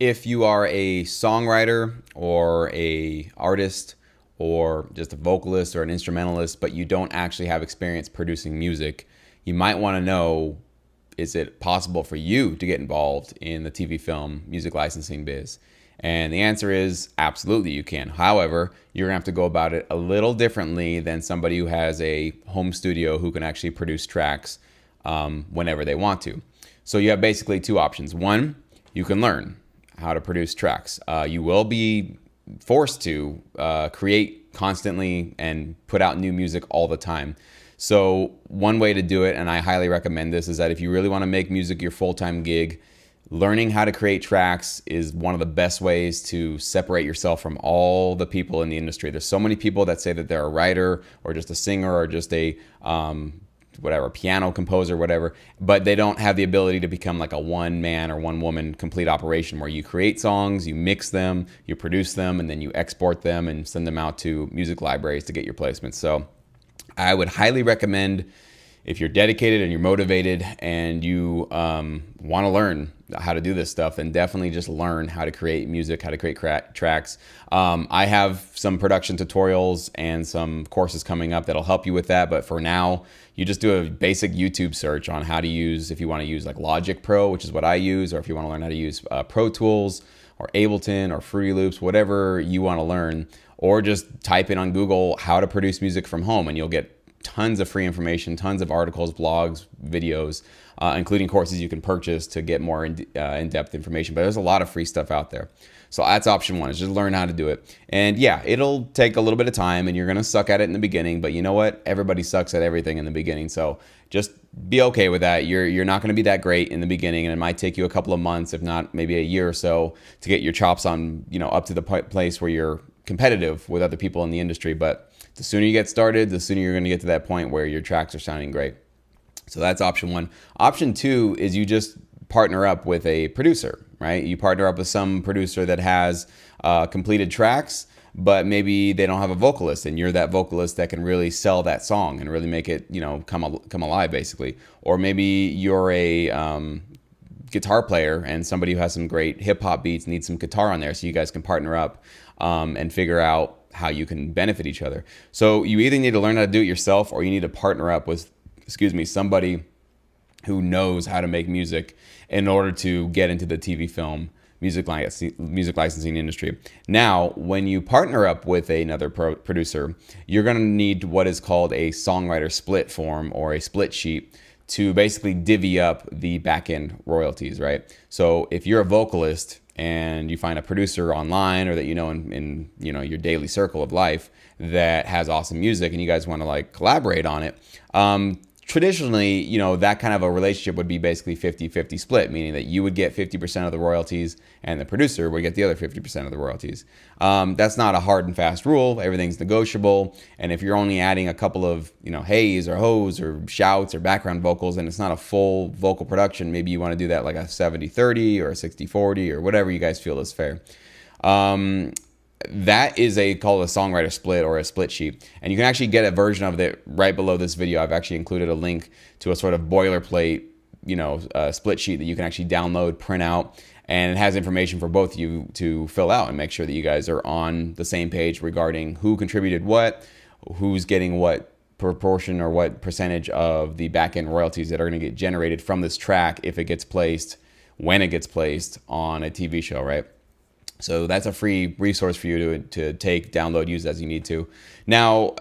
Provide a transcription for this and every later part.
If you are a songwriter or a artist or just a vocalist or an instrumentalist, but you don't actually have experience producing music, you might want to know, is it possible for you to get involved in the TV film music licensing biz? And the answer is absolutely you can. However, you're gonna have to go about it a little differently than somebody who has a home studio who can actually produce tracks whenever they want to. So you have basically two options. One, you can learn how to produce tracks. You will be forced to create constantly and put out new music all the time. So one way to do it, and I highly recommend this, is that if you really want to make music your full-time gig, learning how to create tracks is one of the best ways to separate yourself from all the people in the industry. There's so many people that say that they're a writer or just a singer or just a whatever, piano composer, whatever, but they don't have the ability to become like a one man or one woman complete operation where you create songs, you mix them, you produce them, and then you export them and send them out to music libraries to get your placements. So I would highly recommend, if you're dedicated and you're motivated and you want to learn how to do this stuff, then definitely just learn how to create music, how to create tracks. I have some production tutorials and some courses coming up that'll help you with that. But for now, you just do a basic YouTube search on how to use, if you want to use like Logic Pro, which is what I use, or if you want to learn how to use Pro Tools or Ableton or Fruity Loops, whatever you want to learn, or just type in on Google how to produce music from home and you'll get tons of free information, tons of articles, blogs, videos, including courses you can purchase to get more in-depth information. But there's a lot of free stuff out there. So that's option one, is just learn how to do it. And yeah, it'll take a little bit of time and you're going to suck at it in the beginning, but you know what? Everybody sucks at everything in the beginning. So just be okay with that. You're not going to be that great in the beginning, and it might take you a couple of months, if not maybe a year or so, to get your chops on, up to the place where you're competitive with other people in the industry. But the sooner you get started, the sooner you're going to get to that point where your tracks are sounding great. So that's option one. Option two is you just partner up with a producer, right? You partner up with some producer that has completed tracks, but maybe they don't have a vocalist, and you're that vocalist that can really sell that song and really make it, come alive, basically. Or maybe you're a guitar player and somebody who has some great hip hop beats needs some guitar on there, so you guys can partner up and figure out how you can benefit each other. So you either need to learn how to do it yourself, or you need to partner up with, somebody who knows how to make music in order to get into the TV film music licensing industry. Now, when you partner up with another producer, you're going to need what is called a songwriter split form or a split sheet to basically divvy up the back-end royalties, right? So if you're a vocalist and you find a producer online or that in your daily circle of life that has awesome music and you guys want to like collaborate on it, traditionally, that kind of a relationship would be basically 50-50 split, meaning that you would get 50% of the royalties and the producer would get the other 50% of the royalties. That's not a hard and fast rule. Everything's negotiable. And if you're only adding a couple of, hays or hoes or shouts or background vocals and it's not a full vocal production, maybe you want to do that like a 70-30 or a 60-40 or whatever you guys feel is fair. That is called a songwriter split or a split sheet. And you can actually get a version of it right below this video. I've actually included a link to a sort of boilerplate, split sheet that you can actually download, print out, and it has information for both of you to fill out and make sure that you guys are on the same page regarding who contributed what, who's getting what proportion or what percentage of the back-end royalties that are going to get generated from this track if it gets placed, when it gets placed on a TV show, right? So that's a free resource for you to take, download, use as you need to. Now,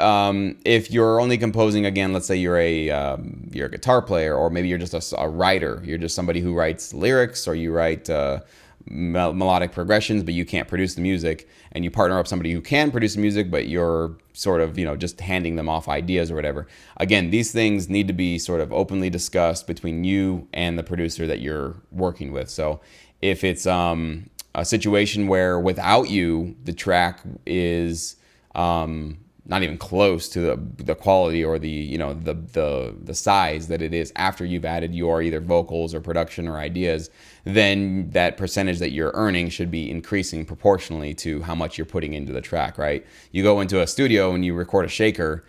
if you're only composing, again, let's say you're a guitar player, or maybe you're just a writer. You're just somebody who writes lyrics, or you write melodic progressions, but you can't produce the music, and you partner up somebody who can produce the music, but you're sort of, just handing them off ideas or whatever. Again, these things need to be sort of openly discussed between you and the producer that you're working with. So if it's a situation where without you, the track is not even close to the quality or the size that it is after you've added your either vocals or production or ideas, then that percentage that you're earning should be increasing proportionally to how much you're putting into the track, right? You go into a studio and you record a shaker,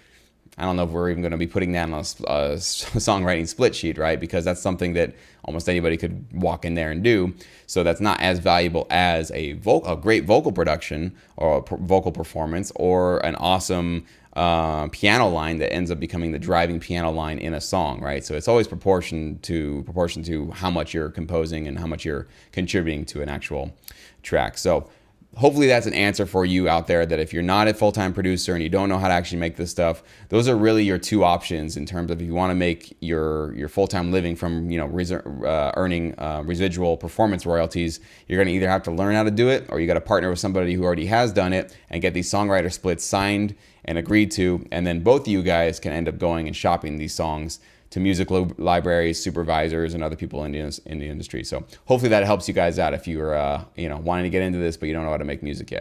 I don't know if we're even going to be putting that on a songwriting split sheet, right? Because that's something that almost anybody could walk in there and do. So that's not as valuable as a great vocal production or a vocal performance or an awesome piano line that ends up becoming the driving piano line in a song, right? So it's always proportion to how much you're composing and how much you're contributing to an actual track. So hopefully that's an answer for you out there, that if you're not a full-time producer and you don't know how to actually make this stuff, those are really your two options in terms of if you want to make your full-time living from earning residual performance royalties. You're going to either have to learn how to do it, or you got to partner with somebody who already has done it and get these songwriter splits signed and agreed to, and then both of you guys can end up going and shopping these songs to music libraries, supervisors, and other people in the industry. So hopefully that helps you guys out if you're wanting to get into this but you don't know how to make music yet.